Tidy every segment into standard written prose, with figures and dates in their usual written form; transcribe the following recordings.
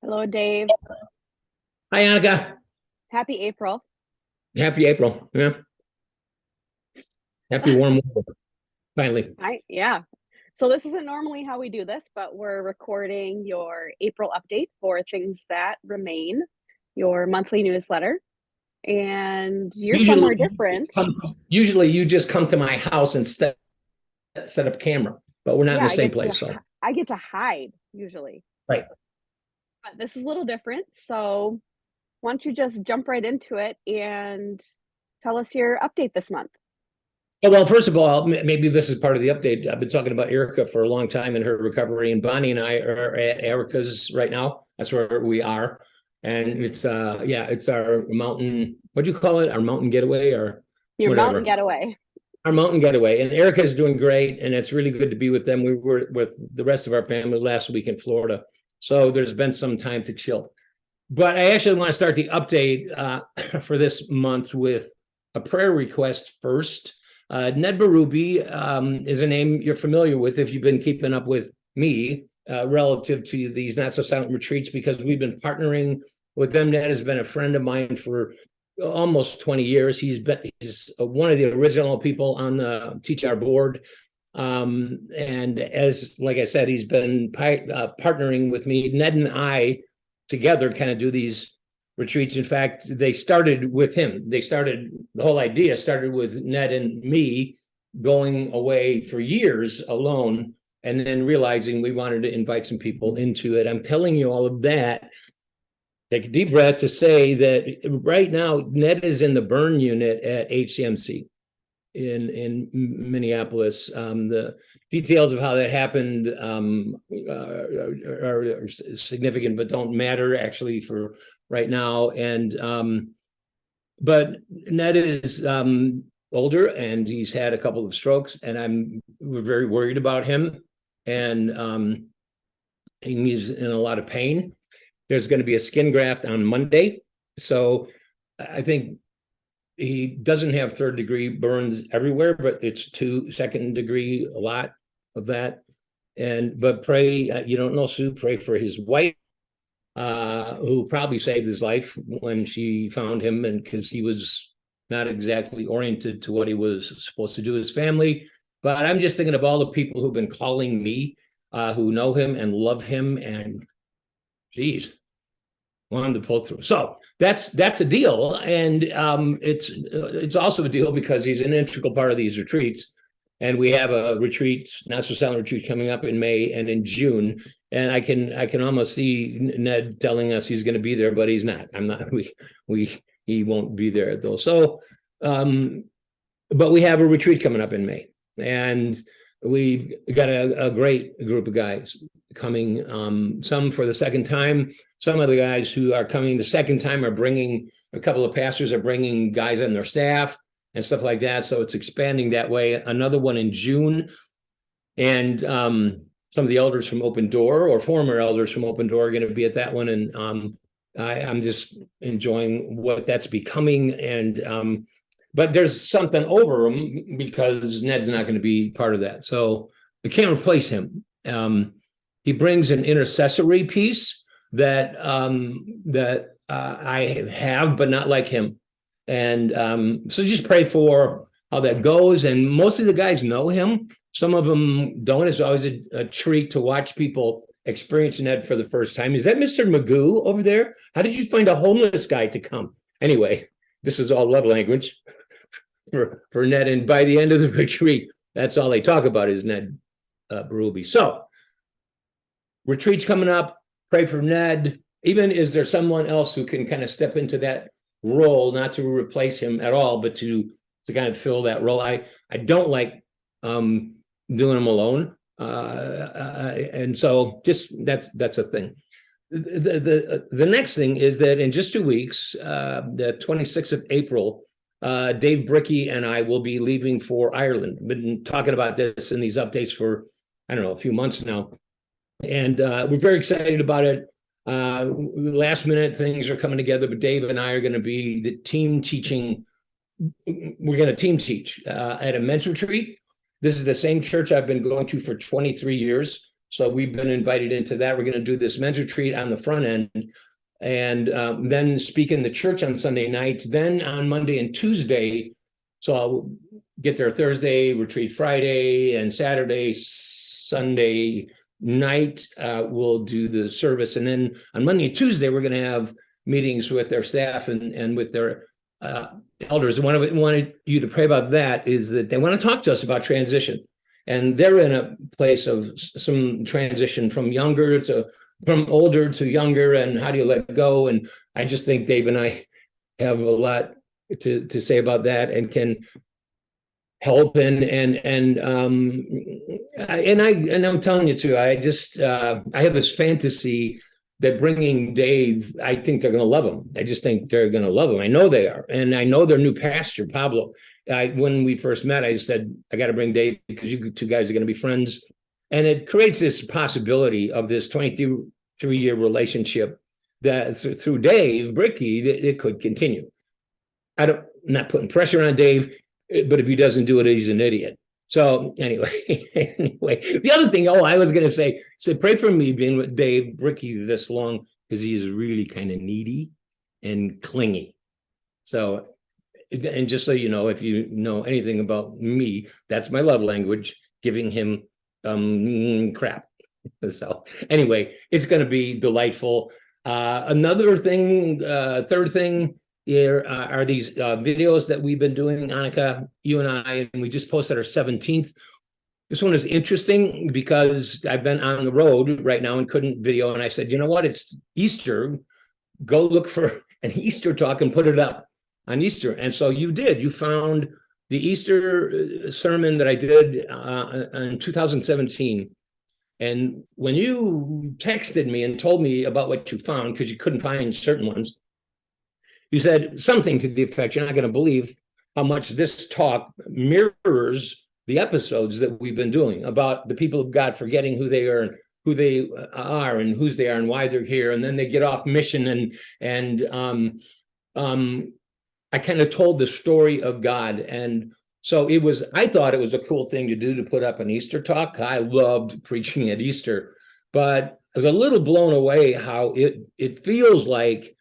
Hello, Dave. Hi, Annika. Happy April. Happy April. Yeah. Happy warm weather. Finally. Yeah. So this isn't normally how we do this, but we're recording your April update for Things That Remain, your monthly newsletter. And you're Usually, somewhere different. usually you just come to my house and set up camera, but we're not in Yeah, the same place. So, I get to hide usually. right. But this is a little different. So why don't you just jump right into it and tell us your update this month? Well, first of all, maybe this is part of the update. I've been talking about Erica for a long time and her recovery, and Bonnie and I are at Erica's right now. That's where we are. And it's our mountain, what do you call it? Our mountain getaway or Your mountain whatever. getaway. Our mountain getaway. And Erica's doing great, and it's really good to be with them. We were with the rest of our family last week in Florida. So there's been some time to chill. But I actually want to start the update for this month with a prayer request first. Ned Berube is a name you're familiar with if you've been keeping up with me relative to these Not So Silent retreats, because we've been partnering with them. Ned has been a friend of mine for almost 20 years. He's one of the original people on the TTR board. And like I said, he's been partnering with me. Ned and I together kind of do these retreats. In fact, they started with him. The whole idea started with Ned and me going away for years alone, and then realizing we wanted to invite some people into it. I'm telling you all of that. Take a deep breath to say that right now, Ned is in the burn unit at HCMC in Minneapolis. The details of how that happened are significant, but don't matter actually for right now. And but Ned is older, and he's had a couple of strokes, and we're very worried about him, and he's in a lot of pain. There's going to be a skin graft on Monday, so I think he doesn't have third degree burns everywhere, but it's second degree, a lot of that. But pray, you don't know Sue, pray for his wife, who probably saved his life when she found him, and because he was not exactly oriented to what he was supposed to do as family. But I'm just thinking of all the people who've been calling me, who know him and love him, and geez, want him to pull through. So that's a deal, and it's also a deal because he's an integral part of these retreats. And we have a retreat, Not So Silent retreat, coming up in May and in June. And I can almost see Ned telling us he's going to be there, but he's not. I'm not. He won't be there though. So, but we have a retreat coming up in May, and we've got a great group of guys coming. Some for the second time. Some of the guys who are coming the second time are bringing, a couple of pastors are bringing guys on their staff and stuff like that. So it's expanding that way. Another one in June. And some of the elders from Open Door, or former elders from Open Door, are going to be at that one. And I'm just enjoying what that's becoming. And but there's something over him because Ned's not going to be part of that. So I can't replace him. He brings an intercessory piece that I have, but not like him. And so just pray for how that goes. And most of the guys know him. Some of them don't. It's always a treat to watch people experience Ned for the first time. Is that Mr. Magoo over there? How did you find a homeless guy to come? Anyway, this is all love language for Ned. And by the end of the retreat, that's all they talk about is Ned Berube. So retreat's coming up. Pray for Ned. Even is there someone else who can kind of step into that role, not to replace him at all, but to kind of fill that role. I don't like doing them alone, and so just that's a thing. The next thing is that in just 2 weeks, the 26th of April, Dave Bricky and I will be leaving for Ireland. Been talking about this in these updates for, I don't know, a few months now, and we're very excited about it. Last minute things are coming together, but Dave and I are going to be the team teaching. We're going to team teach at a men's retreat. This is the same church I've been going to for 23 years. So we've been invited into that. We're going to do this men's retreat on the front end, and then speak in the church on Sunday night. Then on Monday and Tuesday, so I'll get there Thursday, retreat Friday, and Saturday, Sunday night, we'll do the service. And then on Monday and Tuesday, we're going to have meetings with their staff and with their elders. And what I wanted you to pray about that is that they want to talk to us about transition. And they're in a place of some transition from older to younger, and how do you let go? And I just think Dave and I have a lot to say about that, and can help. And I'm telling you too, I have this fantasy that bringing Dave, I think they're going to love him. I just think they're going to love him. I know they are. And I know their new pastor, Pablo. When we first met, I said, I got to bring Dave because you two guys are going to be friends. And it creates this possibility of this 23-year relationship that through Dave Bricky, it could continue. I'm not putting pressure on Dave, but if he doesn't do it, he's an idiot. So anyway, the other thing, I was going to say, pray for me being with Dave Bricky this long, because he's really kind of needy and clingy. So, and just so you know, if you know anything about me, that's my love language, giving him crap. So anyway, it's going to be delightful. Another thing, third thing, here are these videos that we've been doing, Annika, you and I, and we just posted our 17th. This one is interesting because I've been on the road right now and couldn't video. And I said, you know what? It's Easter. Go look for an Easter talk and put it up on Easter. And so you did. You found the Easter sermon that I did in 2017. And when you texted me and told me about what you found, because you couldn't find certain ones, you said something to the effect, you're not going to believe how much this talk mirrors the episodes that we've been doing about the people of God forgetting who they are and whose they are and why they're here. And then they get off mission. And I kind of told the story of God. And so I thought it was a cool thing to do, to put up an Easter talk. I loved preaching at Easter, but I was a little blown away how it feels like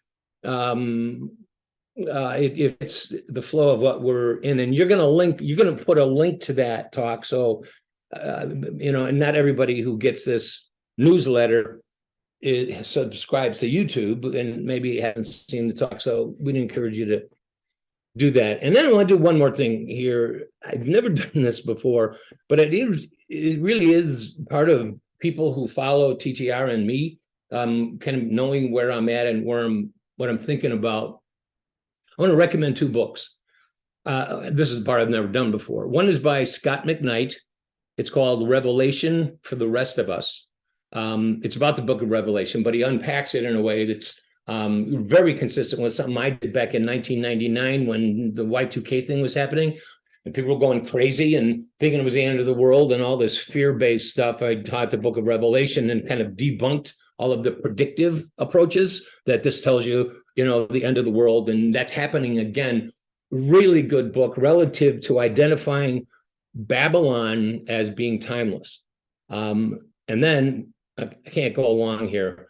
if it's the flow of what we're in. And you're going to put a link to that talk. So, and not everybody who gets this newsletter subscribes to YouTube and maybe hasn't seen the talk. So we'd encourage you to do that. And then I want to do one more thing here. I've never done this before, but it really is part of people who follow TTR and me, kind of knowing where I'm at and what I'm thinking about. I want to recommend 2 books. This is the part I've never done before. One is by Scott McKnight. It's called Revelation for the Rest of Us. It's about the book of Revelation, but he unpacks it in a way that's very consistent with something I did back in 1999 when the Y2K thing was happening. And people were going crazy and thinking it was the end of the world and all this fear-based stuff. I taught the book of Revelation and kind of debunked all of the predictive approaches that this tells you, the end of the world. And that's happening again. Really good book relative to identifying Babylon as being timeless. And then I can't go along here,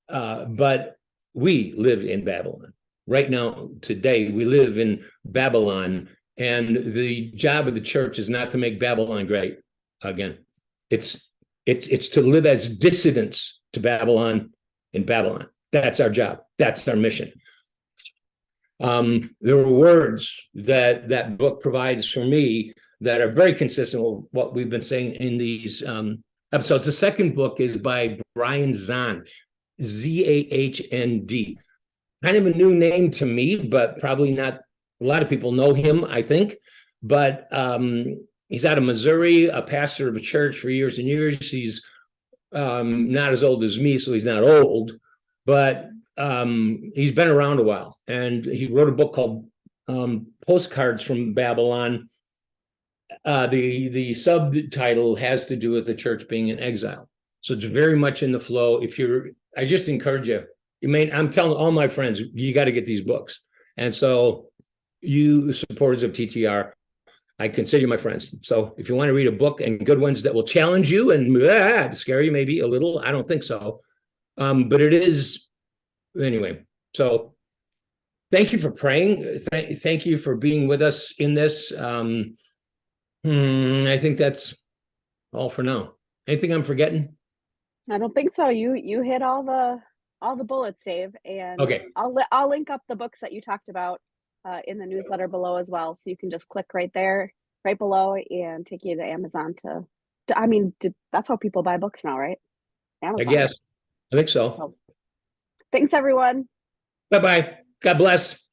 but we live in Babylon. Right now, today, we live in Babylon. And the job of the church is not to make Babylon great again. It's to live as dissidents to Babylon in Babylon. That's our job. That's our mission. There were words that book provides for me that are very consistent with what we've been saying in these episodes. The second book is by Brian Zahnd, Zahnd. Kind of a new name to me, but probably not. A lot of people know him, I think. But he's out of Missouri, a pastor of a church for years and years. He's not as old as me, so he's not old, but he's been around a while. And he wrote a book called Postcards from Babylon. The subtitle has to do with the church being in exile. So it's very much in the flow. I just encourage you. I'm telling all my friends, you got to get these books. And so you supporters of TTR, I consider you my friends. So if you want to read a book, and good ones that will challenge you and scare you maybe a little, I don't think so. But it is anyway. So thank you for praying. Thank you for being with us in this. I think that's all for now. Anything I'm forgetting? I don't think so. You hit all the bullets, Dave, and Okay. I'll link up the books that you talked about in the newsletter below as well, so you can just click right there, right below, and take you to Amazon that's how people buy books now, right? I Amazon. guess. I think so. So, thanks, everyone. Bye-bye. God bless.